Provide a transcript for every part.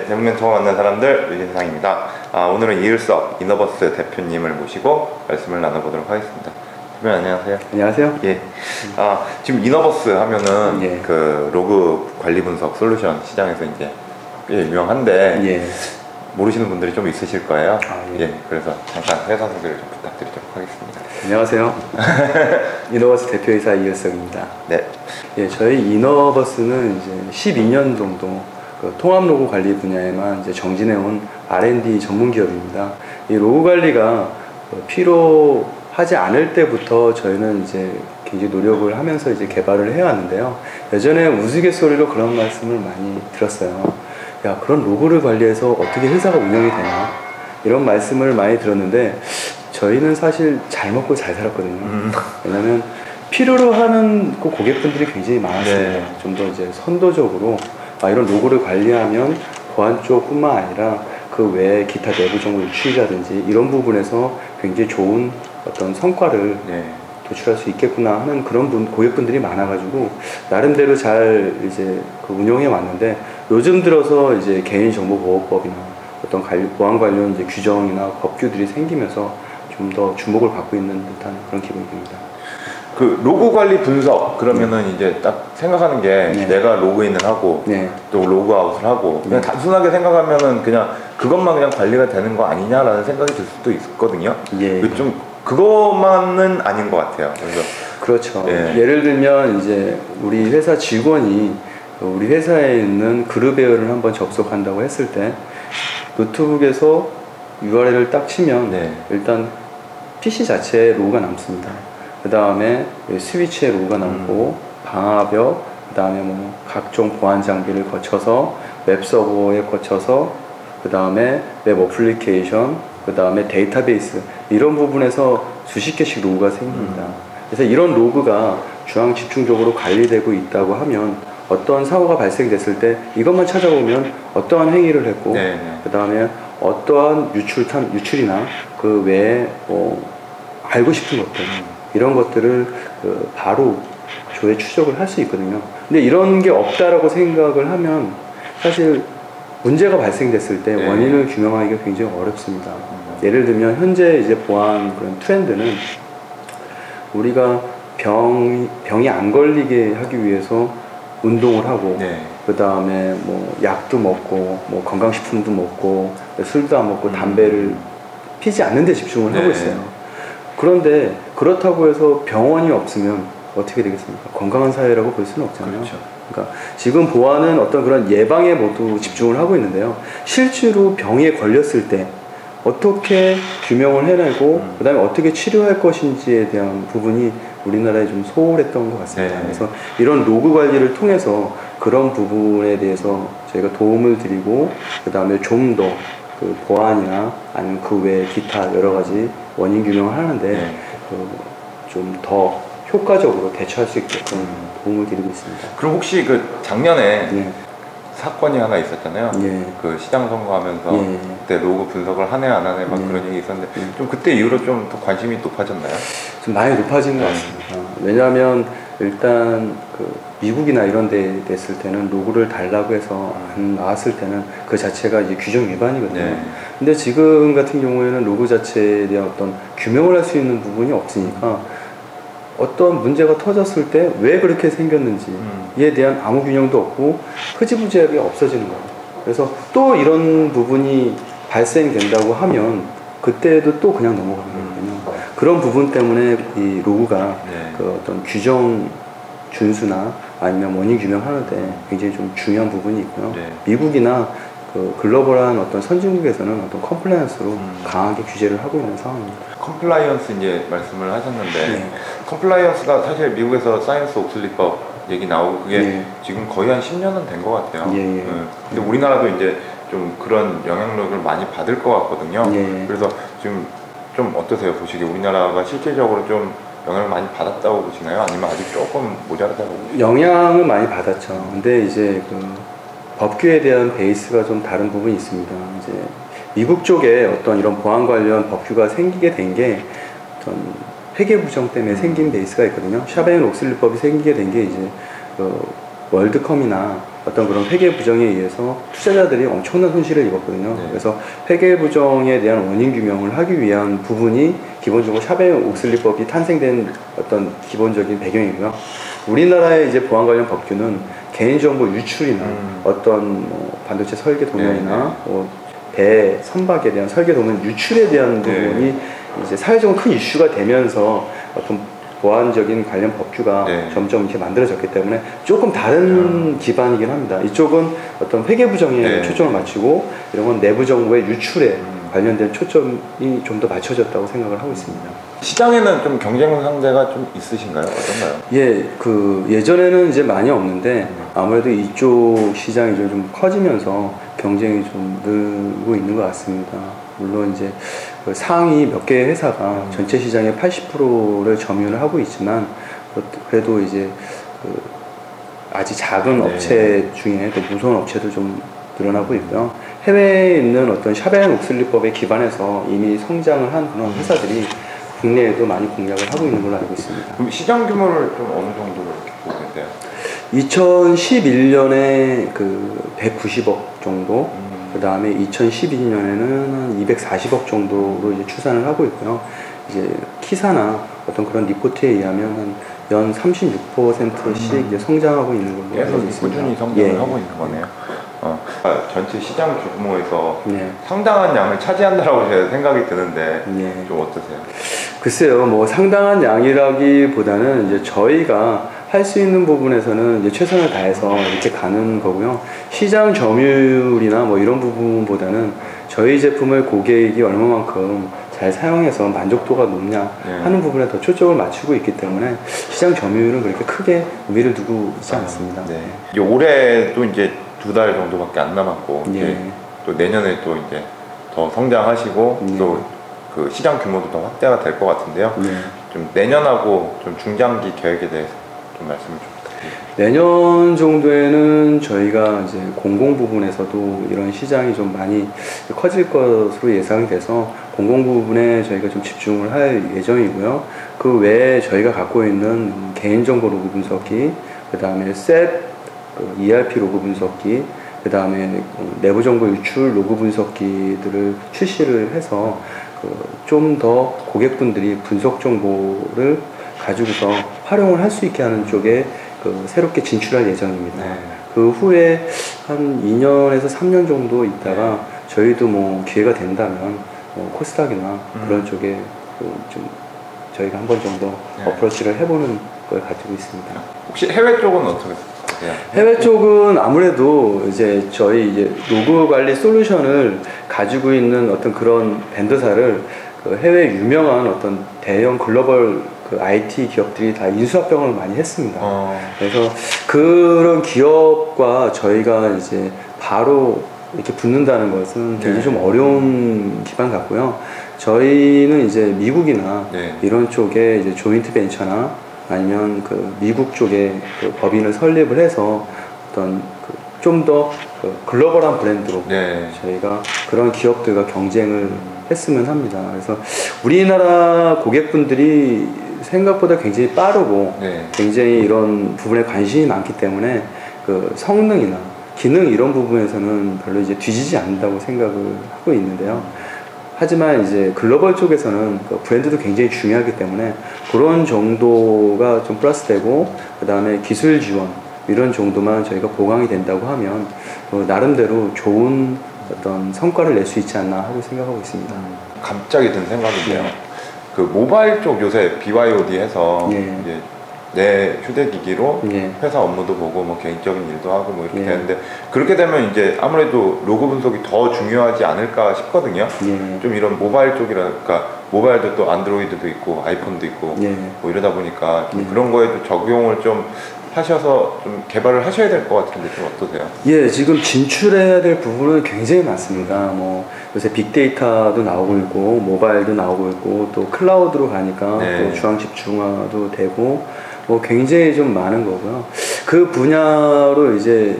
대부분 처음 만난 사람들 유진상입니다. 오늘은 이을석 이너버스 대표님을 모시고 말씀을 나눠보도록 하겠습니다. 대표님 안녕하세요. 안녕하세요. 예. 지금 이너버스 하면은 예. 그 로그 관리 분석 솔루션 시장에서 이제 꽤 유명한데 예. 모르시는 분들이 좀 있으실 거예요. 예. 그래서 잠깐 회사 소개를 좀 부탁드리도록 하겠습니다. 안녕하세요. 이너버스 대표이사 이을석입니다. 네. 예, 저희 이너버스는 이제 12년 정도 그 통합 로고 관리 분야에만 이제 정진해온 R&D 전문 기업입니다. 이 로고 관리가 필요하지 않을 때부터 저희는 이제 굉장히 노력을 하면서 이제 개발을 해왔는데요. 예전에 우스갯소리로 그런 말씀을 많이 들었어요. 야, 그런 로고를 관리해서 어떻게 회사가 운영이 되나? 이런 말씀을 많이 들었는데 저희는 사실 잘 먹고 잘 살았거든요. 왜냐면 필요로 하는 그 고객분들이 굉장히 많았습니다. 네. 좀 더 이제 선도적으로 이런 로고를 관리하면 보안 쪽뿐만 아니라 그 외에 기타 내부 정보 유출이라든지 이런 부분에서 굉장히 좋은 어떤 성과를 도출할 수 있겠구나 하는 그런 고객분들이 많아가지고 나름대로 잘 이제 그 운영해 왔는데 요즘 들어서 이제 개인정보보호법이나 어떤 보안 관련 이제 규정이나 법규들이 생기면서 좀 더 주목을 받고 있는 듯한 그런 기분이 듭니다. 그 로고 관리 분석 그러면은 이제 딱 생각하는 게 내가 로그인을 하고 또 로그아웃을 하고 그냥 단순하게 생각하면은 그냥 그것만 그냥 관리가 되는 거 아니냐라는 생각이 들 수도 있거든요. 좀 그것만은 아닌 것 같아요. 그래서 그렇죠. 예를 들면 이제 우리 회사 직원이 우리 회사에 있는 그룹웨어를 한번 접속한다고 했을 때 노트북에서 URL을 딱 치면 일단 PC 자체에 로고가 남습니다. 그 다음에 스위치에 로고가 남고 방화벽, 그 다음에 뭐 각종 보안 장비를 거쳐서 웹 서버에 거쳐서 그 다음에 웹 어플리케이션, 그 다음에 데이터베이스 이런 부분에서 수십 개씩 로고가 생깁니다. 그래서 이런 로그가 중앙 집중적으로 관리되고 있다고 하면 어떠한 사고가 발생됐을 때 이것만 찾아보면 어떠한 행위를 했고 그 다음에 어떠한 유출이나 그 외에 알고 싶은 것들 이런 것들을 바로 조회 추적을 할 수 있거든요. 근데 이런 게 없다라고 생각을 하면 사실 문제가 발생됐을 때 원인을 규명하기가 굉장히 어렵습니다. 예를 들면 현재 이제 보안 그런 트렌드는 우리가 병이 안 걸리게 하기 위해서 운동을 하고 그 다음에 뭐 약도 먹고 뭐 건강식품도 먹고 술도 안 먹고 담배를 피지 않는 데 집중을 하고 있어요. 그런데 그렇다고 해서 병원이 없으면 어떻게 되겠습니까? 건강한 사회라고 볼 수는 없잖아요. 그러니까 지금 보안은 어떤 그런 예방에 모두 집중을 하고 있는데요. 실제로 병에 걸렸을 때 어떻게 규명을 해내고 그 다음에 어떻게 치료할 것인지에 대한 부분이 우리나라에 좀 소홀했던 것 같습니다. 그래서 이런 로그 관리를 통해서 그런 부분에 대해서 저희가 도움을 드리고 그 다음에 좀 더 그 보안이나 아니면 그 외에 기타 여러 가지 원인 규명을 하는데 좀 더 효과적으로 대처할 수 있게끔 도움을 드리고 있습니다. 그럼 혹시 그 작년에 사건이 하나 있었잖아요. 그 시장 선거하면서 그때 로그 분석을 하네 안 하네 막 그런 얘기 있었는데 좀 그때 이후로 좀 더 관심이 높아졌나요? 좀 많이 높아진 것 같습니다. 왜냐하면 일단 그 미국이나 이런 데 됐을 때는 로고를 달라고 해서 안 나왔을 때는 그 자체가 이제 규정 위반이거든요. 근데 지금 같은 경우에는 로고 자체에 대한 어떤 규명을 할 수 있는 부분이 없으니까 어떤 문제가 터졌을 때 왜 그렇게 생겼는지에 대한 아무 균형도 없고 흐지부지하게 없어지는 거예요. 그래서 또 이런 부분이 발생된다고 하면 그때도 또 그냥 넘어가는 거거든요. 그런 부분 때문에 이 로고가 그 어떤 규정 준수나 아니면 원인 규명하는데 굉장히 좀 중요한 부분이 있고요. 미국이나 그 글로벌한 어떤 선진국에서는 어떤 컴플라이언스로 강하게 규제를 하고 있는 상황입니다. 컴플라이언스 이제 말씀을 하셨는데 컴플라이언스가 사실 미국에서 사이언스 옥슬리법 얘기 나오고 그게 지금 거의 한 10년은 된 것 같아요. 근데 우리나라도 이제 좀 그런 영향력을 많이 받을 것 같거든요. 그래서 지금 좀 어떠세요? 보시기에 우리나라가 실질적으로 좀 영향을 많이 받았다고 보시나요? 아니면 아직 조금 모자라다고 보시나요? 영향을 많이 받았죠. 근데 이제 그 법규에 대한 베이스가 좀 다른 부분이 있습니다. 이제 미국 쪽에 어떤 이런 보안 관련 법규가 생기게 된 게 어떤 회계 부정 때문에 생긴 베이스가 있거든요. 샤베인 옥슬리법이 생기게 된 게 이제 월드컴이나 어떤 그런 회계 부정에 의해서 투자자들이 엄청난 손실을 입었거든요. 네. 그래서 회계 부정에 대한 원인 규명을 하기 위한 부분이 기본적으로 샤벨-옥슬리법이 탄생된 어떤 기본적인 배경이고요. 우리나라의 이제 보안 관련 법규는 개인정보 유출이나 어떤 뭐 반도체 설계 도면이나 배 선박에 대한 설계 도면 유출에 대한 부분이 이제 사회적으로 큰 이슈가 되면서 어떤 보안적인 관련 법규가 점점 이렇게 만들어졌기 때문에 조금 다른 기반이긴 합니다. 이쪽은 어떤 회계 부정에 초점을 맞추고 이런 건 내부 정보의 유출에 관련된 초점이 좀 더 맞춰졌다고 생각을 하고 있습니다. 시장에는 좀 경쟁 상대가 좀 있으신가요? 어떤가요? 예, 예전에는 이제 많이 없는데 아무래도 이쪽 시장이 좀 커지면서 경쟁이 좀 늘고 있는 것 같습니다. 물론 이제 상위 몇 개의 회사가 전체 시장의 80%를 점유를 하고 있지만 그래도 이제 아직 작은 업체 중에 또 무서운 업체도 좀 늘어나고 있고요. 해외에 있는 어떤 샤벨-옥슬리법에 기반해서 이미 성장을 한 그런 회사들이 국내에도 많이 공략을 하고 있는 걸로 알고 있습니다. 그럼 시장 규모를 좀 어느 정도로 이렇게 보고 계세요? 2011년에 190억 정도, 그 다음에 2012년에는 한 240억 정도로 이제 추산을 하고 있고요. 이제 키사나 어떤 그런 리포트에 의하면 한 연 36%씩 이제 성장하고 있는 걸로 알고 있습니다. 꾸준히 성장을 하고 있는 거네요. 전체 시장 규모에서 상당한 양을 차지한다라고 제가 생각이 드는데 좀 어떠세요? 글쎄요, 뭐 상당한 양이라기보다는 이제 저희가 할 수 있는 부분에서는 이제 최선을 다해서 이렇게 가는 거고요. 시장 점유율이나 뭐 이런 부분보다는 저희 제품을 고객이 얼마만큼 잘 사용해서 만족도가 높냐 하는 부분에 더 초점을 맞추고 있기 때문에 시장 점유율은 그렇게 크게 의미를 두고 있지 않습니다. 이제 올해도 이제 2달 정도밖에 안 남았고 이제 또 내년에 또 이제 더 성장하시고 또 그 시장 규모도 더 확대가 될 것 같은데요. 좀 내년하고 좀 중장기 계획에 대해서 좀 말씀을 좀 부탁드립니다. 내년 정도에는 저희가 이제 공공 부분에서도 이런 시장이 좀 많이 커질 것으로 예상이 돼서 공공 부분에 저희가 좀 집중을 할 예정이고요. 그 외에 저희가 갖고 있는 개인정보 로그 분석기, 그 다음에 셋 ERP 로그 분석기, 그 다음에 내부 정보 유출 로그 분석기들을 출시를 해서 좀 더 고객분들이 분석 정보를 가지고서 활용을 할 수 있게 하는 쪽에 새롭게 진출할 예정입니다. 그 후에 한 2년에서 3년 정도 있다가 저희도 뭐 기회가 된다면 코스닥이나 그런 쪽에 좀 저희가 한 번 정도 어프로치를 해보는 걸 가지고 있습니다. 혹시 해외 쪽은 어떻게 되세요? 해외 쪽은 아무래도 이제 저희 이제 로그 관리 솔루션을 가지고 있는 어떤 그런 밴드사를 해외 유명한 어떤 대형 글로벌 IT 기업들이 다 인수합병을 많이 했습니다. 그래서 그런 기업과 저희가 이제 바로 이렇게 붙는다는 것은 굉장히 좀 어려운 기반 같고요. 저희는 이제 미국이나 이런 쪽에 이제 조인트 벤처나 아니면 미국 쪽에 법인을 설립을 해서 어떤 좀 더 글로벌한 브랜드로 저희가 그런 기업들과 경쟁을 했으면 합니다. 그래서 우리나라 고객분들이 생각보다 굉장히 빠르고 굉장히 이런 부분에 관심이 많기 때문에 성능이나 기능 이런 부분에서는 별로 이제 뒤지지 않는다고 생각을 하고 있는데요. 하지만 이제 글로벌 쪽에서는 브랜드도 굉장히 중요하기 때문에 그런 정도가 좀 플러스되고 그 다음에 기술 지원 이런 정도만 저희가 보강이 된다고 하면 나름대로 좋은 어떤 성과를 낼 수 있지 않나 하고 생각하고 있습니다. 갑자기 든 생각인데요. 그 모바일 쪽 요새 BYOD 해서 이제 내 휴대기기로 회사 업무도 보고 뭐 개인적인 일도 하고 뭐 이렇게 되는데 그렇게 되면 이제 아무래도 로그 분석이 더 중요하지 않을까 싶거든요. 좀 이런 모바일 쪽이랄까 모바일도 또 안드로이드도 있고 아이폰도 있고 뭐 이러다 보니까 좀 그런 거에도 적용을 좀 하셔서 좀 개발을 하셔야 될 것 같은데 좀 어떠세요? 예, 지금 진출해야 될 부분은 굉장히 많습니다. 뭐 요새 빅데이터도 나오고 있고 모바일도 나오고 있고 또 클라우드로 가니까 또 중앙 집중화도 되고 뭐 굉장히 좀 많은 거고요. 그 분야로 이제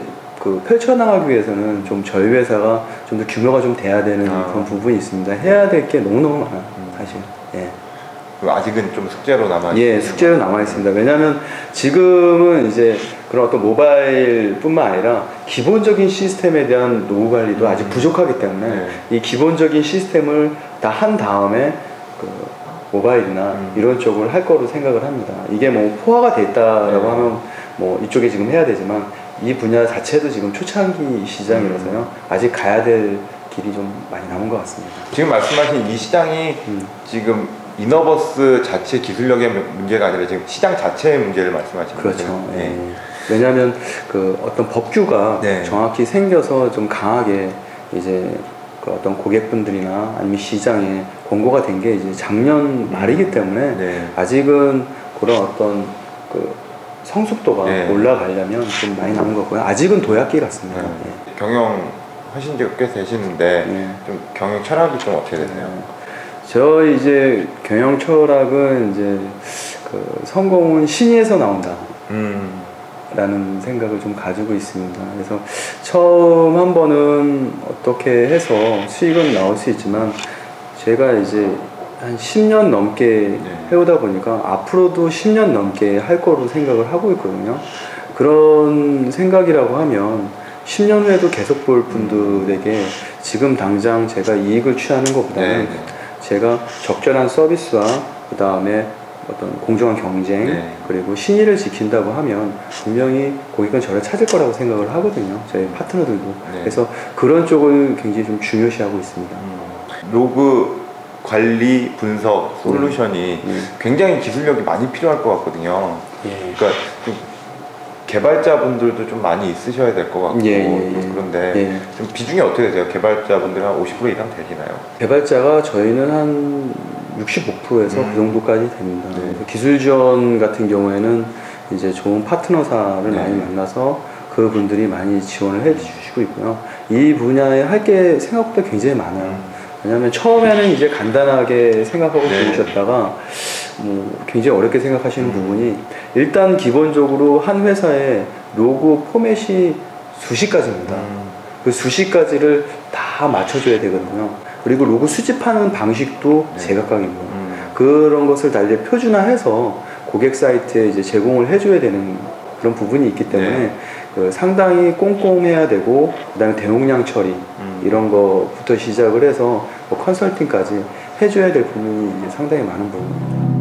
펼쳐나가기 위해서는 좀 저희 회사가 좀 더 규모가 좀 돼야 되는 그런 부분이 있습니다. 해야 될 게 너무너무 많아요, 사실. 아직은 좀 숙제로 남아 있어요. 예, 숙제로 남아 있습니다. 왜냐하면 지금은 이제 그런 어떤 모바일뿐만 아니라 기본적인 시스템에 대한 노후 관리도 아직 부족하기 때문에 네. 이 기본적인 시스템을 다 한 다음에 그 모바일이나 이런 쪽을 할 거로 생각을 합니다. 이게 뭐 포화가 됐다라고 하면 뭐 이쪽에 지금 해야 되지만 이 분야 자체도 지금 초창기 시장이라서요. 아직 가야 될 길이 좀 많이 남은 것 같습니다. 지금 말씀하신 이 시장이 지금 이너버스 자체 기술력의 문제가 아니라 지금 시장 자체의 문제를 말씀하시는 거죠. 그렇죠. 예. 왜냐하면 그 어떤 법규가 네. 정확히 생겨서 좀 강하게 이제 그 어떤 고객분들이나 아니면 시장에 공고가 된 게 이제 작년 말이기 때문에 네. 아직은 그런 어떤 그 성숙도가 네. 올라가려면 좀 많이 남은 거고요. 아직은 도약기 같습니다. 네. 예. 경영 하신 지가 꽤 되시는데 네. 좀 경영 철학이 좀 어떻게 되세요? 저 이제 경영 철학은 이제 그 성공은 신의에서 나온다. 라는 생각을 좀 가지고 있습니다. 그래서 처음 한 번은 어떻게 해서 수익은 나올 수 있지만 제가 이제 한 10년 넘게 해오다 보니까 앞으로도 10년 넘게 할 거로 생각을 하고 있거든요. 그런 생각이라고 하면 10년 후에도 계속 볼 분들에게 지금 당장 제가 이익을 취하는 것보다는 제가 적절한 서비스와 그 다음에 어떤 공정한 경쟁 그리고 신의를 지킨다고 하면 분명히 고객은 저를 찾을 거라고 생각을 하거든요. 저희 파트너들도. 그래서 그런 쪽을 굉장히 좀 중요시하고 있습니다. 로그 관리 분석 솔루션이 굉장히 기술력이 많이 필요할 것 같거든요. 그러니까 좀 개발자분들도 좀 많이 있으셔야 될 것 같고 좀 그런데 좀 비중이 어떻게 되세요? 개발자분들은 한 50% 이상 되시나요? 개발자가 저희는 한 65%에서 그 정도까지 됩니다. 기술 지원 같은 경우에는 이제 좋은 파트너사를 많이 만나서 그분들이 많이 지원을 해 주시고 있고요. 이 분야에 할 게 생각보다 굉장히 많아요. 왜냐하면 처음에는 이제 간단하게 생각하고 들으셨다가 뭐 굉장히 어렵게 생각하시는 부분이 일단 기본적으로 한 회사의 로고 포맷이 수십 가지입니다. 그 수십 가지를 다 맞춰줘야 되거든요. 그리고 로고 수집하는 방식도 제각각이고요. 그런 것을 다 이제 표준화해서 고객 사이트에 이제 제공을 해줘야 되는 그런 부분이 있기 때문에 그 상당히 꼼꼼해야 되고 그다음에 대용량 처리 이런 거부터 시작을 해서 뭐 컨설팅까지 해줘야 될 부분이 상당히 많은 부분입니다.